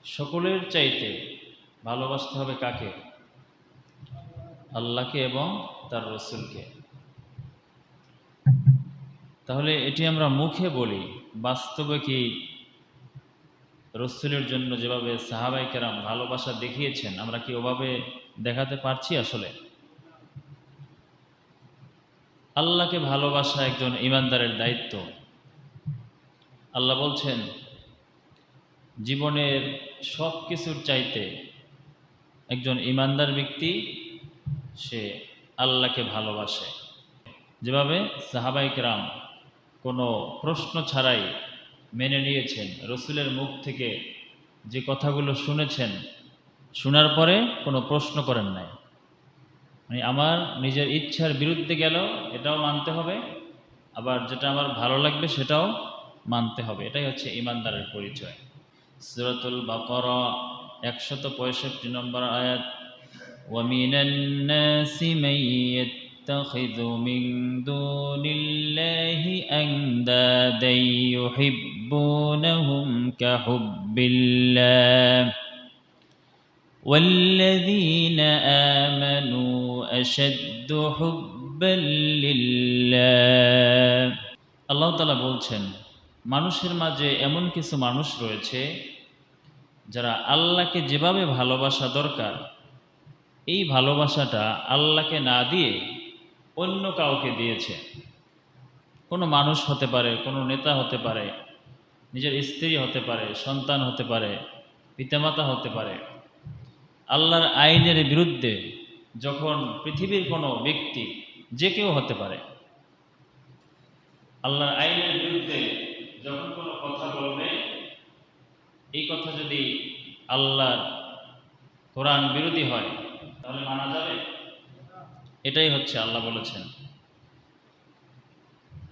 সকলের চাইতে ভালোবাসতে হবে কাকে? আল্লাহকে এবং তার রসুলকে। তাহলে এটি আমরা মুখে বলি, বাস্তবে কি রসুলের জন্য যেভাবে সাহাবায়ে কেরাম ভালোবাসা দেখিয়েছেন আমরা কি ওভাবে দেখাতে পারছি? আসলে আল্লাহকে ভালোবাসা একজন ঈমানদারের দায়িত্ব। আল্লাহ বলছেন জীবনের সব কিছুর চাইতে একজন ঈমানদার ব্যক্তি সে আল্লাহকে ভালোবাসে। যেভাবে সাহাবায়ে কেরাম কোনো প্রশ্ন ছাড়াই মেনে নিয়েছেন, রসুলের মুখ থেকে যে কথাগুলো শুনেছেন, শোনার পরে কোনো প্রশ্ন করেন নাই। মানে আমার নিজের ইচ্ছার বিরুদ্ধে গেলেও এটাও মানতে হবে, আবার যেটা আমার ভালো লাগবে সেটাও মানতে হবে। এটাই হচ্ছে ঈমানদারের পরিচয়। সূরাতুল বাকারা ১৬৫ নম্বর আয়াত, وَمِنَ النَّاسِ مَن يَتَّخِذُ مِن دُونِ اللَّهِ أَندَادًا يُحِبُّونَهُمْ كَحُبِّ اللَّهِ وَالَّذِينَ آمَنُوا أَشَدُّ حُبًّا لِلَّهِ। আল্লাহ তাআলা বলছেন মানুষের মাঝে এমন কিছু মানুষ রয়েছে যারা আল্লাহকে যেভাবে ভালোবাসা দরকার এই ভালোবাসাটা আল্লাহকে না দিয়ে অন্য কাউকে দিয়েছে। কোনো মানুষ হতে পারে, কোনো নেতা হতে পারে, নিজের স্ত্রী হতে পারে, সন্তান হতে পারে, পিতামাতা হতে পারে। আল্লাহর আইনের বিরুদ্ধে যখন পৃথিবীর কোনো ব্যক্তি, যে কেউ হতে পারে, আল্লাহর আইনের বিরুদ্ধে যখন কোনো কথা বলবে, এই কথা যদি আল্লাহর কোরআন বিরোধী হয় তাহলে মানা যাবে? এটাই হচ্ছে আল্লাহ বলেছেন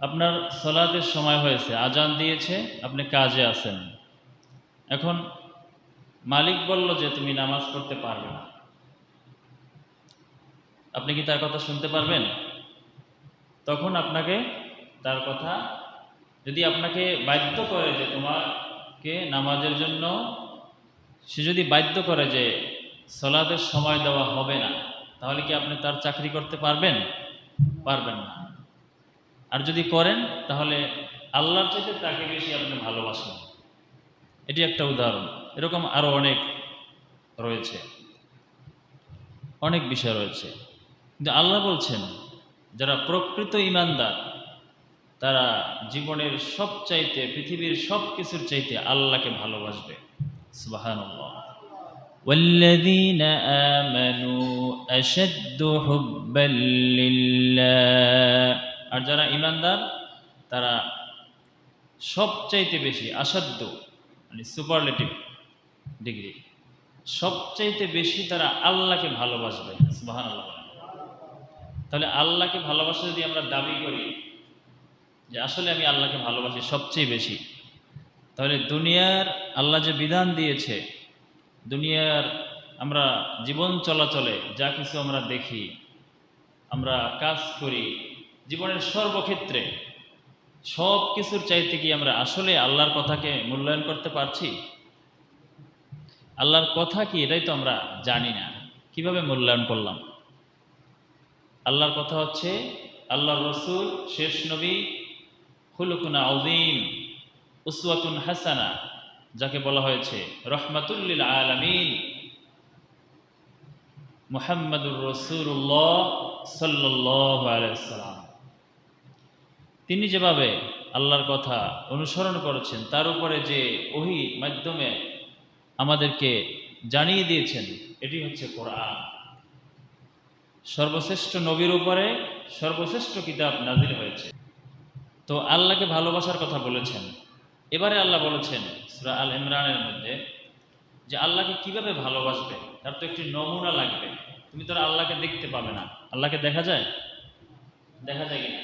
আপনার সালাতের সময় হয়েছে, আজান দিয়েছে, আপনি কাজে আছেন, এখন মালিক বলল যে তুমি নামাজ পড়তে পারবে না, আপনি কি তার কথা শুনতে পারবেন? তখন আপনাকে তার কথা, যদি আপনাকে বাধ্য করে যে তোমাকে নামাজের জন্য, সে যদি বাধ্য করে যে সালাতের সময় দেওয়া হবে না, তাহলে কি আপনি তার চাকরি করতে পারবেন? পারবেন না। আর যদি করেন তাহলে আল্লাহর চাইতে তাকে বেশি আপনি ভালোবাসেন। এটি একটা উদাহরণ। এরকম আরো অনেক রয়েছে, অনেক বিষয় রয়েছে। কিন্তু আল্লাহ বলছেন যারা প্রকৃত ঈমানদার তারা জীবনের সবচাইতে, পৃথিবীর সব কিছুর চাইতে আল্লাহকে ভালোবাসবে। সুবহানাল্লাহ। ওয়াল্লাযীনা আমানু আশাদ্দু হুব্বাল লিল্লাহ। আর যারা ঈমানদার তারা সবচাইতে বেশি, আসাধ্য মানে সুপারলেটিভ ডিগ্রি, সবচাইতে বেশি তারা আল্লাহকে ভালোবাসবে। সুবহানাল্লাহ। তাহলে আল্লাহকে ভালোবাসা যদি আমরা দাবি করি যে আসলে আমি আল্লাহকে ভালোবাসি সবচেয়ে বেশি, তাহলে দুনিয়ার আল্লাহ যে বিধান দিয়েছে, দুনিয়ার আমরা জীবন চলাচলে যা কিছু আমরা দেখি, আমরা কাজ করি, জীবনের সর্বক্ষেত্রে সব কিছুর চাইতে কি আমরা আসলে আল্লাহর কথাকে মূল্যায়ন করতে পারছি? আল্লাহর কথা কি এটাই তো আমরা জানি না, কিভাবে মূল্যায়ন করলাম? আল্লাহর কথা হচ্ছে আল্লাহর রসুল, শেষ নবী, খুলুকুন আযীম, উসওয়াতুন হাসানা, যাকে বলা হয়েছে রহমাতুল লিল আলামিন, মুহাম্মাদুর রাসূলুল্লাহ সাল্লাল্লাহু আলাইহি ওয়াসাল্লাম। তিনি যেভাবে আল্লাহর কথা অনুসরণ করেছেন, তার উপরে যে ওহী মাধ্যমে আমাদেরকে জানিয়ে দিয়েছেন, এটি হচ্ছে কোরআন। সর্বশ্রেষ্ঠ নবীর উপরে সর্বশ্রেষ্ঠ কিতাব নাজিল হয়েছে। তো আল্লাহকে ভালোবাসার কথা বলেছেন। এবারে আল্লাহ বলেছেন সূরা আল ইমরানের মধ্যে যে আল্লাহকে কিভাবে ভালোবাসবে, তার তো একটি নমুনা লাগবে। তুমি তো আল্লাহকে দেখতে পাবে না। আল্লাহকে দেখা যায়? দেখা যায় কিনা?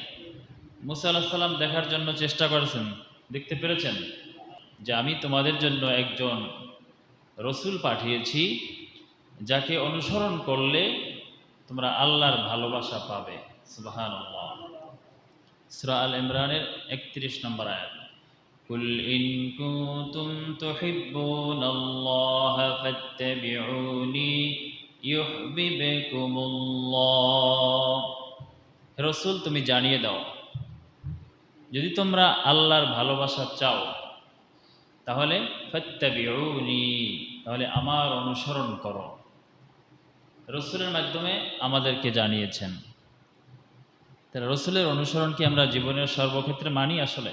মুসা আলাইহিস সালাম দেখার জন্য চেষ্টা করেছেন, দেখতে পেরেছেন যে আমি তোমাদের জন্য একজন রসুল পাঠিয়েছি যাকে অনুসরণ করলে তোমরা আল্লাহর ভালোবাসা পাবে। সুবহানাল্লাহ। সূরা আল ইমরানের ৩১ নম্বর আয়াত, কুল ইন কুনতুম তুহিব্বুনাল্লাহ ফাত্তাবিউনি ইউহিব্বুকুমুল্লাহ। হে রাসূল, তুমি জানিয়ে দাও, যদি তোমরা আল্লাহর ভালোবাসা চাও তাহলে ফাত্তাবিউনি, তাহলে আমার অনুসরণ করো। রাসূলের মাধ্যমে আমাদেরকে জানিয়েছেন। তাহলে রাসূলের অনুসরণ কি আমরা জীবনের সর্বক্ষেত্রে মানি আসলে?